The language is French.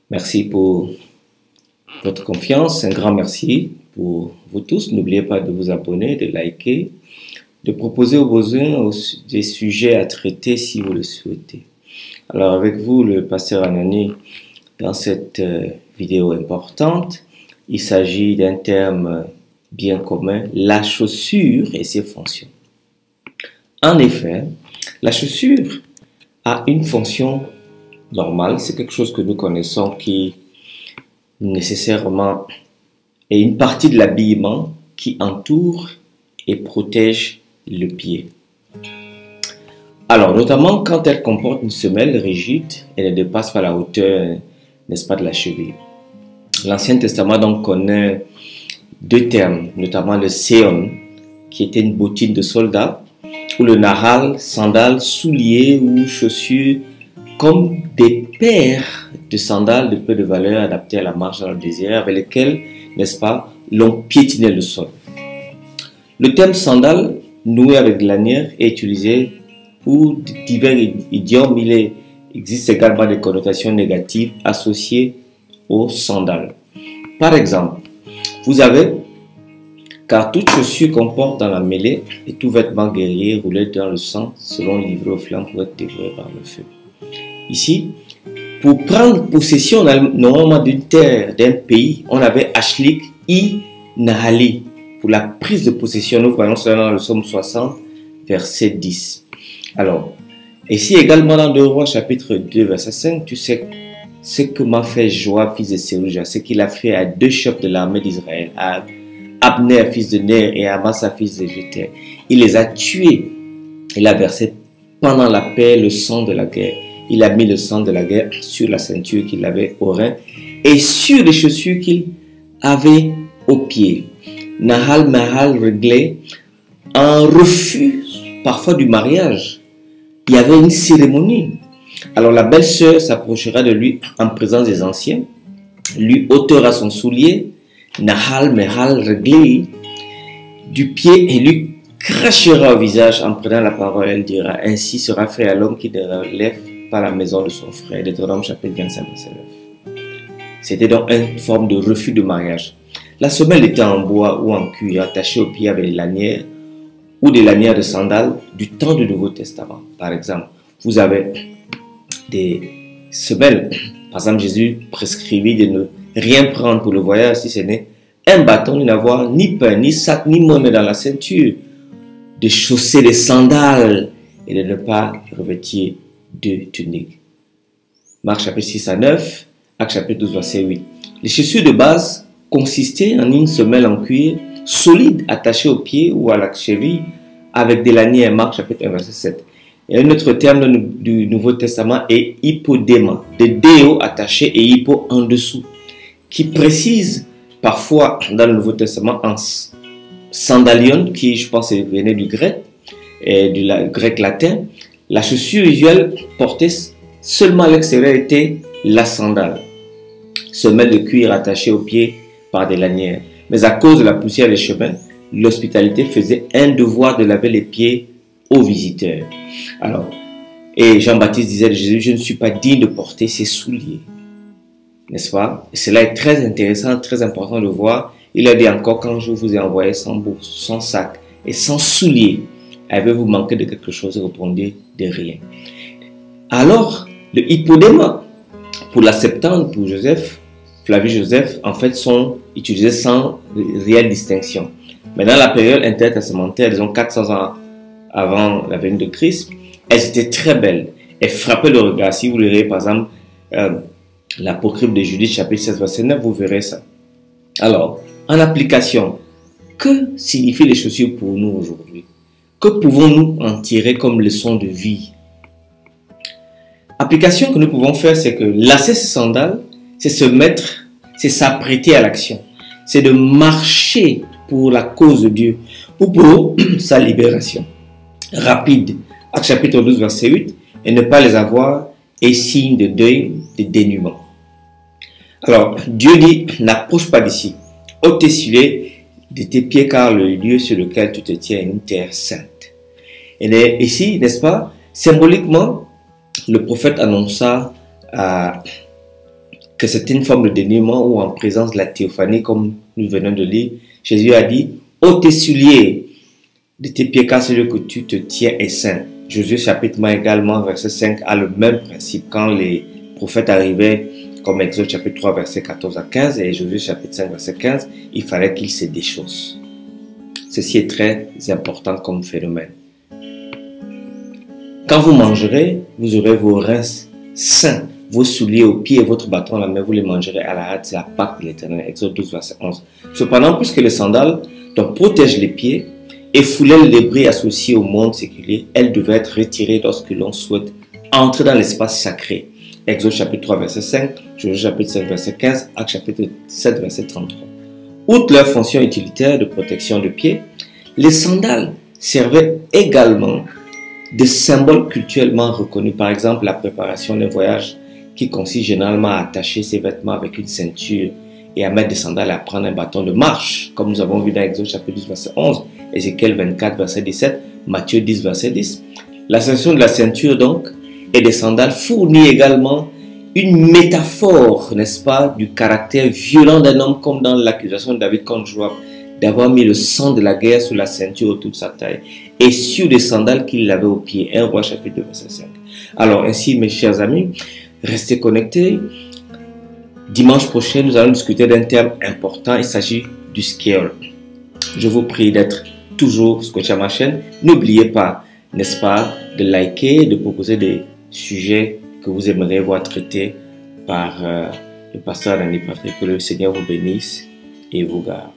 Merci pour votre confiance, un grand merci pour vous tous. N'oubliez pas de vous abonner, de liker, de proposer au besoin des sujets à traiter si vous le souhaitez. Alors avec vous, le pasteur Anani, dans cette vidéo importante, il s'agit d'un terme bien commun, la chaussure et ses fonctions. En effet, la chaussure a une fonction normale, c'est quelque chose que nous connaissons qui nécessairement est une partie de l'habillement qui entoure et protège le pied. Alors, notamment quand elle comporte une semelle rigide et ne dépasse pas la hauteur, n'est-ce pas, de la cheville. L'Ancien Testament donc connaît deux termes, notamment le séon, qui était une bottine de soldat, ou le nahal, sandales, souliers ou chaussures, comme des paires de sandales de peu de valeur adaptées à la marche dans le désert, avec lesquelles, n'est-ce pas, l'on piétinait le sol. Le terme sandale, noué avec de lanière, est utilisé pour divers idiomes. Il existe également des connotations négatives associées aux sandales. Par exemple, vous avez « car toute chaussure comporte dans la mêlée et tout vêtement guerrier roulé dans le sang selon livré aux flammes pour être dévoré par le feu ». Ici, pour prendre possession normalement d'une terre, d'un pays, on avait Ashlik I Nahali. Pour la prise de possession, nous voyons cela dans le psaume 60, verset 10. Alors, ici également dans 2 Rois, chapitre 2, verset 5, tu sais ce que m'a fait Joab, fils de Séruja, ce qu'il a fait à 2 chefs de l'armée d'Israël, à Abner, fils de Ner, et à Amasa, fils de Jéter. Il les a tués. Il a versé pendant la paix le sang de la guerre. Il a mis le sang de la guerre sur la ceinture qu'il avait au rein et sur les chaussures qu'il avait aux pieds. Nahal Mahal réglé en refus parfois du mariage. Il y avait une cérémonie. Alors la belle-sœur s'approchera de lui en présence des anciens, lui ôtera son soulier, Nahal Mahal réglé du pied et lui crachera au visage en prenant la parole. Elle dira, ainsi sera fait à l'homme qui ne relève pas la maison de son frère. Deutéronome chapitre 25, verset 9. C'était donc une forme de refus de mariage. La semelle était en bois ou en cuir, attachée au pied avec des lanières ou des lanières de sandales du temps du Nouveau Testament. Par exemple, vous avez des semelles. Par exemple, Jésus prescrivit de ne rien prendre pour le voyage si ce n'est un bâton, de n'avoir ni pain, ni sac, ni monnaie dans la ceinture, de chausser des sandales et de ne pas revêtir de tunique. Marc chapitre 6 à 9, Actes chapitre 12 verset 8. Les chaussures de base consistaient en une semelle en cuir solide attachée au pied ou à la cheville avec des lanières. Marc chapitre 1 verset 7. Et un autre terme du Nouveau Testament est hypodéma, de déo attaché et hypo en dessous, qui précise parfois dans le Nouveau Testament en sandalion, qui je pense venait du grec et du grec latin. La chaussure usuelle portée seulement à l'extérieur était la sandale, semelle de cuir attachée aux pieds par des lanières. Mais à cause de la poussière des chemins, l'hospitalité faisait un devoir de laver les pieds aux visiteurs. Alors, et Jean-Baptiste disait de Jésus, je ne suis pas digne de porter ses souliers. N'est-ce pas? Et cela est très intéressant, très important de voir. Il a dit encore, quand je vous ai envoyé sans bourse, sans sac et sans souliers, avez-vous manqué de quelque chose? Répondez de rien. Alors, le hypodéma, pour la Septante, pour Joseph, Flavie Joseph, en fait, sont utilisés sans réelle distinction. Mais dans la période intertestamentaire, disons 400 ans avant la venue de Christ, elles étaient très belles. Elles frappaient le regard. Si vous lirez, par exemple, l'Apocryphe de Judith, chapitre 16, verset 9, vous verrez ça. Alors, en application, Que signifient les chaussures pour nous aujourd'hui? Que pouvons-nous en tirer comme leçon de vie? Application que nous pouvons faire, c'est que lasser ses sandales, c'est se mettre, c'est s'apprêter à l'action. C'est de marcher pour la cause de Dieu ou pour sa libération. Rapide, Actes chapitre 12, verset 8, et ne pas les avoir est signe de deuil, de dénuement. Alors, Dieu dit, n'approche pas d'ici, ôte tes souliers de tes pieds, car le lieu sur lequel tu te tiens est une terre sainte. Et ici, n'est-ce pas, symboliquement, le prophète annonça que c'était une forme de dénuement ou en présence de la théophanie, comme nous venons de lire. Jésus a dit, ôte tes souliers de tes pieds, car celui que tu te tiens est saint. Josué chapitre 1 également, verset 5, a le même principe. Quand les prophètes arrivaient, comme Exode chapitre 3, verset 14 à 15, et Josué chapitre 5, verset 15, il fallait qu'ils se déchaussent. Ceci est très important comme phénomène. Quand vous mangerez, vous aurez vos reins sains, vos souliers aux pieds et votre bâton à la main, vous les mangerez à la hâte, c'est la Pâque de l'Éternel. Exode 12, verset 11. Cependant, puisque les sandales donc, protègent les pieds et foulaient le débris associé au monde séculier, elles devaient être retirées lorsque l'on souhaite entrer dans l'espace sacré. Exode chapitre 3, verset 5, Josué chapitre 5, verset 15, Actes chapitre 7, verset 33. Outre leur fonction utilitaire de protection de pieds, les sandales servaient également de symboles culturellement reconnus. Par exemple, la préparation d'un voyage qui consiste généralement à attacher ses vêtements avec une ceinture et à mettre des sandales et à prendre un bâton de marche, comme nous avons vu dans Exode chapitre 10, verset 11, Ézéchiel 24, verset 17, Matthieu 10, verset 10. L'association de la ceinture donc et des sandales fournit également une métaphore, n'est-ce pas, du caractère violent d'un homme, comme dans l'accusation de David contre Joab, d'avoir mis le sang de la guerre sur la ceinture autour de sa taille et sur des sandales qu'il avait aux pieds. 1 Roi chapitre 2, verset 5. Alors ainsi, mes chers amis, restez connectés. Dimanche prochain, nous allons discuter d'un terme important. Il s'agit du scale. Je vous prie d'être toujours scotché à ma chaîne. N'oubliez pas, n'est-ce pas, de liker, de proposer des sujets que vous aimeriez voir traités par le pasteur Danny Patrick. Que le Seigneur vous bénisse et vous garde.